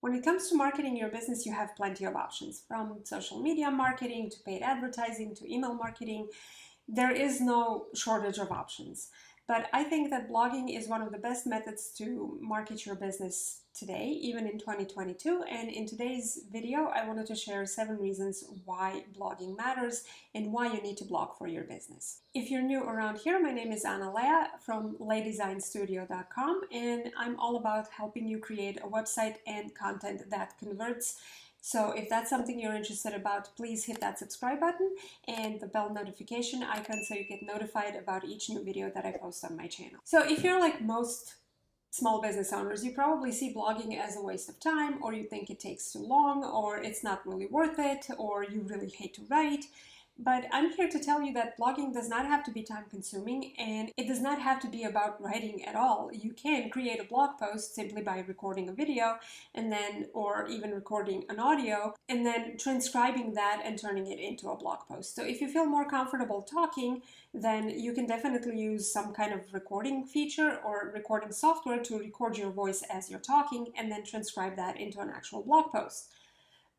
When it comes to marketing your business, you have plenty of options, from social media marketing to paid advertising to email marketing. There is no shortage of options. But I think that blogging is one of the best methods to market your business today, even in 2022. And in today's video, I wanted to share 7 reasons why blogging matters and why you need to blog for your business. If you're new around here, my name is Anna Lea from laydesignstudio.com, and I'm all about helping you create a website and content that converts. So if that's something you're interested about, please hit that subscribe button and the bell notification icon so you get notified about each new video that I post on my channel. So if you're like most small business owners, you probably see blogging as a waste of time, or you think it takes too long, or it's not really worth it, or you really hate to write. But I'm here to tell you that blogging does not have to be time consuming, and it does not have to be about writing at all. You can create a blog post simply by recording a video and then, or even recording an audio and then transcribing that and turning it into a blog post. So if you feel more comfortable talking, then you can definitely use some kind of recording feature or recording software to record your voice as you're talking and then transcribe that into an actual blog post.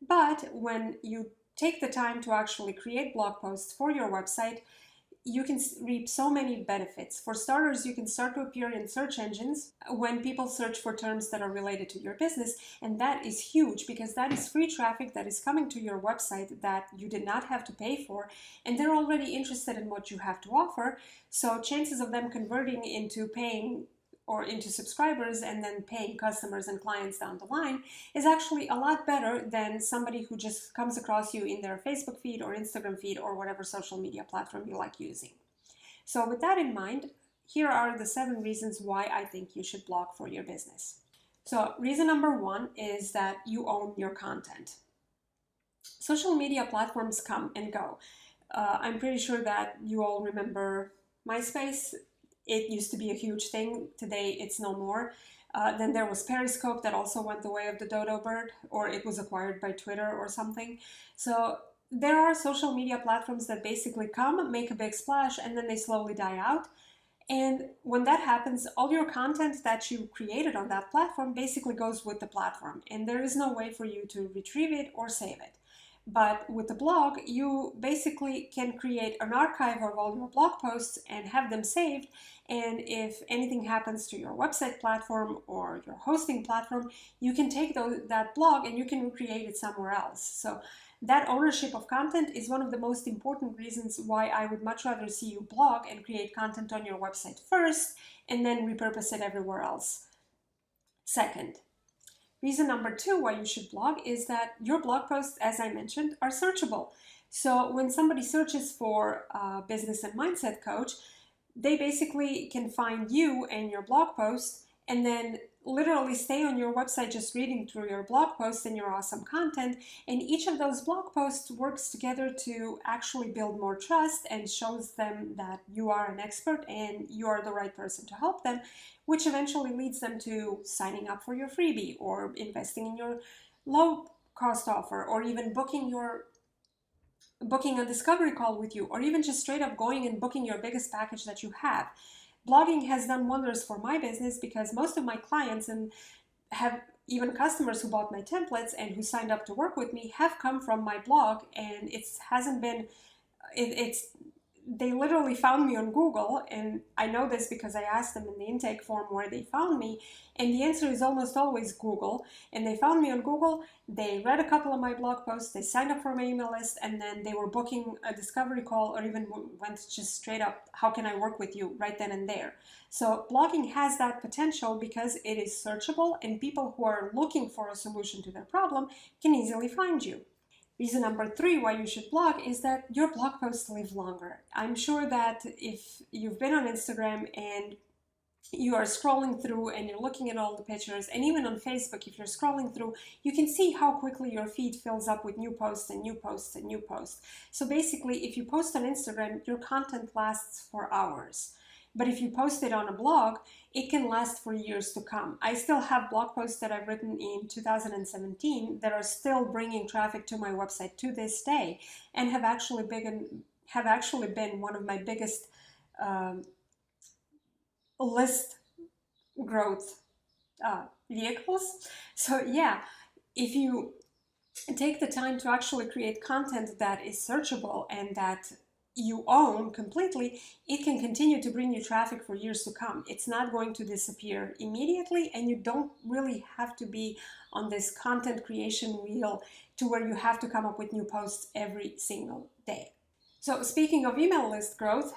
But when you take the time to actually create blog posts for your website, you can reap so many benefits. For starters, you can start to appear in search engines when people search for terms that are related to your business, and that is huge because that is free traffic that is coming to your website that you did not have to pay for, and they're already interested in what you have to offer, so chances of them converting into paying or into subscribers and then paying customers and clients down the line is actually a lot better than somebody who just comes across you in their Facebook feed or Instagram feed or whatever social media platform you like using. So with that in mind, here are the 7 reasons why I think you should blog for your business. So reason number 1 is that you own your content. Social media platforms come and go. I'm pretty sure that you all remember MySpace. It used to be a huge thing. Today, it's no more. Then there was Periscope that also went the way of the dodo bird, or it was acquired by Twitter or something. So there are social media platforms that basically come, make a big splash, and then they slowly die out. And when that happens, all your content that you created on that platform basically goes with the platform, and there is no way for you to retrieve it or save it. But with the blog, you basically can create an archive of all your blog posts and have them saved. And if anything happens to your website platform or your hosting platform, you can take that blog and you can recreate it somewhere else. So that ownership of content is one of the most important reasons why I would much rather see you blog and create content on your website first and then repurpose it everywhere else. Second, reason number 2 why you should blog is that your blog posts, as I mentioned, are searchable. So when somebody searches for business and mindset coach, they basically can find you and your blog post and then literally stay on your website just reading through your blog posts and your awesome content. And each of those blog posts works together to actually build more trust and shows them that you are an expert and you are the right person to help them, which eventually leads them to signing up for your freebie or investing in your low cost offer or even booking a discovery call with you, or even just straight up going and booking your biggest package that you have. Blogging has done wonders for my business because most of my clients and have even customers who bought my templates and who signed up to work with me have come from my blog, and they literally found me on Google, and I know this because I asked them in the intake form where they found me, and the answer is almost always Google. And they found me on Google, they read a couple of my blog posts, they signed up for my email list, and then they were booking a discovery call or even went just straight up, how can I work with you, right then and there. So blogging has that potential because it is searchable and people who are looking for a solution to their problem can easily find you. Reason number 3 why you should blog is that your blog posts live longer. I'm sure that if you've been on Instagram and you are scrolling through and you're looking at all the pictures, and even on Facebook, if you're scrolling through, you can see how quickly your feed fills up with new posts and new posts and new posts. So basically, if you post on Instagram, your content lasts for hours. But if you post it on a blog, it can last for years to come. I still have blog posts that I've written in 2017 that are still bringing traffic to my website to this day, and have actually been one of my biggest list growth vehicles. So yeah, if you take the time to actually create content that is searchable and that you own completely, it can continue to bring you traffic for years to come. It's not going to disappear immediately, and you don't really have to be on this content creation wheel to where you have to come up with new posts every single day. So speaking of email list growth,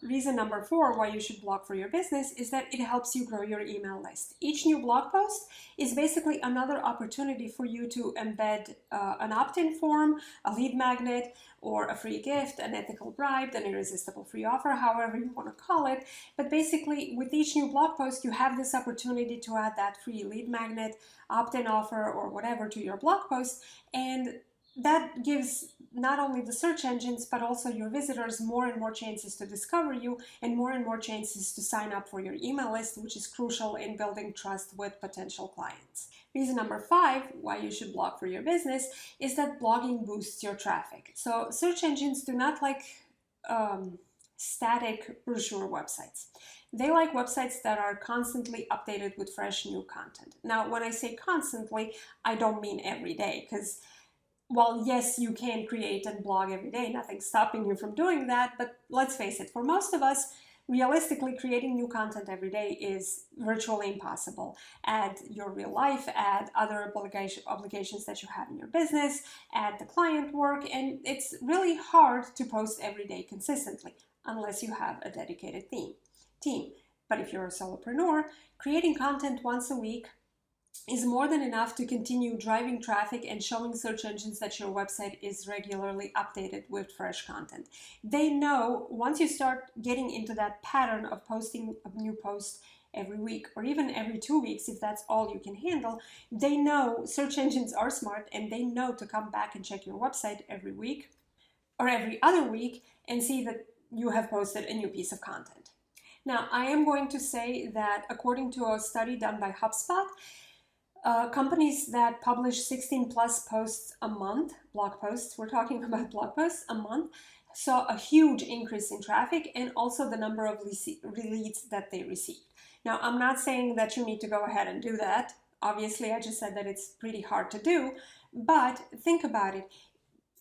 reason number 4 why you should blog for your business is that it helps you grow your email list. Each new blog post is basically another opportunity for you to embed an opt-in form, a lead magnet, or a free gift, an ethical bribe, an irresistible free offer, however you want to call it. But basically, with each new blog post, you have this opportunity to add that free lead magnet, opt-in offer, or whatever to your blog post, and that gives not only the search engines, but also your visitors more and more chances to discover you and more chances to sign up for your email list, which is crucial in building trust with potential clients. Reason number 5 why you should blog for your business is that blogging boosts your traffic. So search engines do not like static brochure websites. They like websites that are constantly updated with fresh new content. Now, when I say constantly, I don't mean every day, because while yes, you can create and blog every day, nothing's stopping you from doing that, but let's face it, for most of us, realistically, creating new content every day is virtually impossible. Add your real life, add other obligations that you have in your business, add the client work, and it's really hard to post every day consistently, unless you have a dedicated team. But if you're a solopreneur, creating content once a week is more than enough to continue driving traffic and showing search engines that your website is regularly updated with fresh content. They know once you start getting into that pattern of posting a new post every week or even every 2 weeks, if that's all you can handle, they know search engines are smart and they know to come back and check your website every week or every other week and see that you have posted a new piece of content. Now, I am going to say that according to a study done by HubSpot, companies that publish 16 plus posts a month, blog posts, we're talking about blog posts a month, saw a huge increase in traffic and also the number of leads that they received. Now, I'm not saying that you need to go ahead and do that. Obviously, I just said that it's pretty hard to do, but think about it.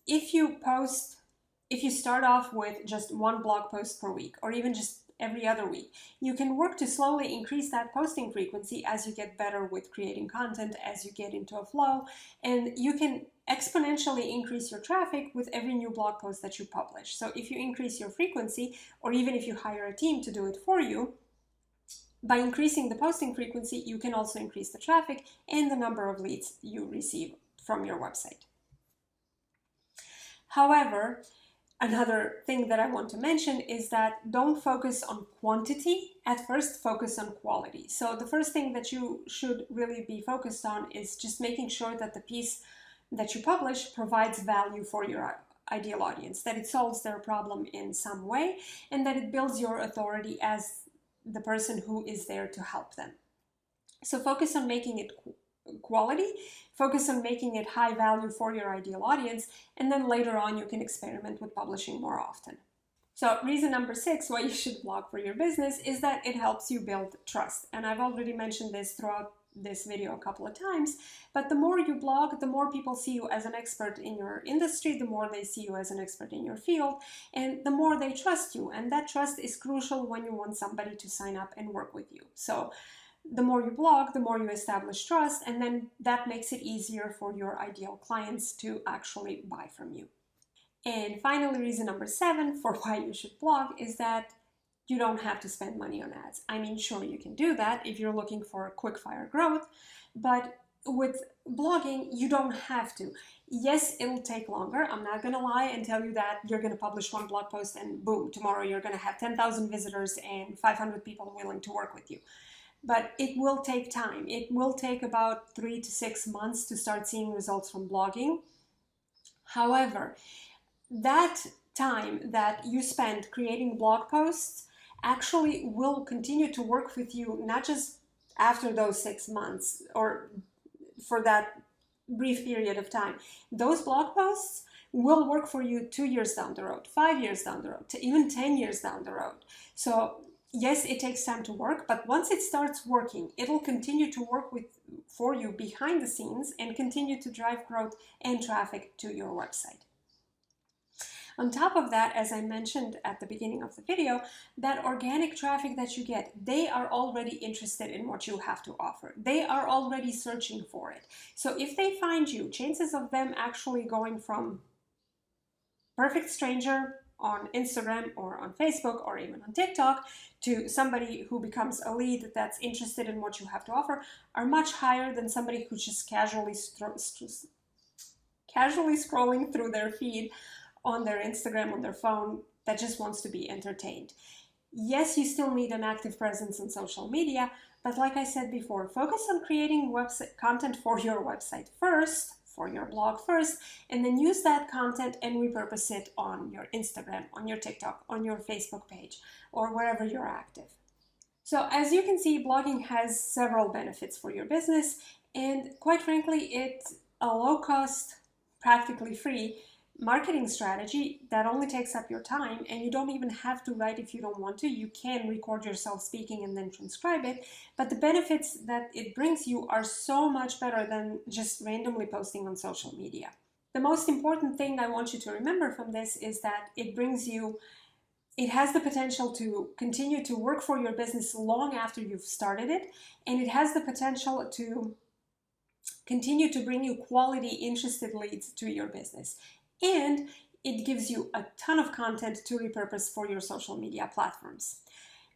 If you start off with just one blog post per week or even just every other week, you can work to slowly increase that posting frequency as you get better with creating content, as you get into a flow, and you can exponentially increase your traffic with every new blog post that you publish. So if you increase your frequency, or even if you hire a team to do it for you, by increasing the posting frequency, you can also increase the traffic and the number of leads you receive from your website. However, another thing that I want to mention is that don't focus on quantity. At first, focus on quality. So the first thing that you should really be focused on is just making sure that the piece that you publish provides value for your ideal audience, that it solves their problem in some way, and that it builds your authority as the person who is there to help them. So focus on making it quality, focus on making it high value for your ideal audience, and then later on you can experiment with publishing more often. So reason number 6 why you should blog for your business is that it helps you build trust. And I've already mentioned this throughout this video a couple of times, but the more you blog, the more people see you as an expert in your industry, the more they see you as an expert in your field, and the more they trust you. And that trust is crucial when you want somebody to sign up and work with you. So the more you blog, the more you establish trust, and then that makes it easier for your ideal clients to actually buy from you. And finally, reason number 7 for why you should blog is that you don't have to spend money on ads. I mean, sure, you can do that if you're looking for quick fire growth, but with blogging, you don't have to. Yes, it'll take longer. I'm not going to lie and tell you that you're going to publish one blog post and boom, tomorrow you're going to have 10,000 visitors and 500 people willing to work with you. But it will take time. It will take about 3 to 6 months to start seeing results from blogging. However, that time that you spend creating blog posts actually will continue to work with you, not just after those 6 months or for that brief period of time. Those blog posts will work for you 2 years down the road, 5 years down the road, to even 10 years down the road. So yes, it takes time to work, but once it starts working, it'll continue to work for you behind the scenes and continue to drive growth and traffic to your website. On top of that, as I mentioned at the beginning of the video, that organic traffic that you get, they are already interested in what you have to offer. They are already searching for it. So if they find you, chances of them actually going from perfect stranger on Instagram or on Facebook or even on TikTok to somebody who becomes a lead that's interested in what you have to offer are much higher than somebody who's just casually scrolling through their feed on their Instagram, on their phone, that just wants to be entertained. Yes, you still need an active presence on social media, but like I said before, focus on creating website content for your website first, for your blog first, and then use that content and repurpose it on your Instagram, on your TikTok, on your Facebook page, or wherever you're active. So as you can see, blogging has several benefits for your business, and quite frankly, it's a low-cost, practically free marketing strategy that only takes up your time, and you don't even have to write if you don't want to. You can record yourself speaking and then transcribe it, but the benefits that it brings you are so much better than just randomly posting on social media. The most important thing I want you to remember from this is that it has the potential to continue to work for your business long after you've started it, and it has the potential to continue to bring you quality, interested leads to your business. And it gives you a ton of content to repurpose for your social media platforms.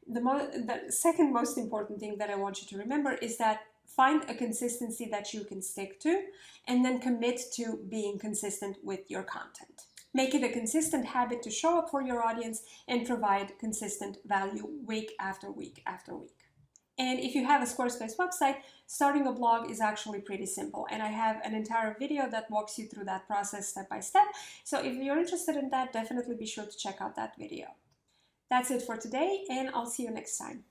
The second most important thing that I want you to remember is that find a consistency that you can stick to, and then commit to being consistent with your content. Make it a consistent habit to show up for your audience and provide consistent value week after week after week. And if you have a Squarespace website, starting a blog is actually pretty simple. And I have an entire video that walks you through that process step by step. So if you're interested in that, definitely be sure to check out that video. That's it for today, and I'll see you next time.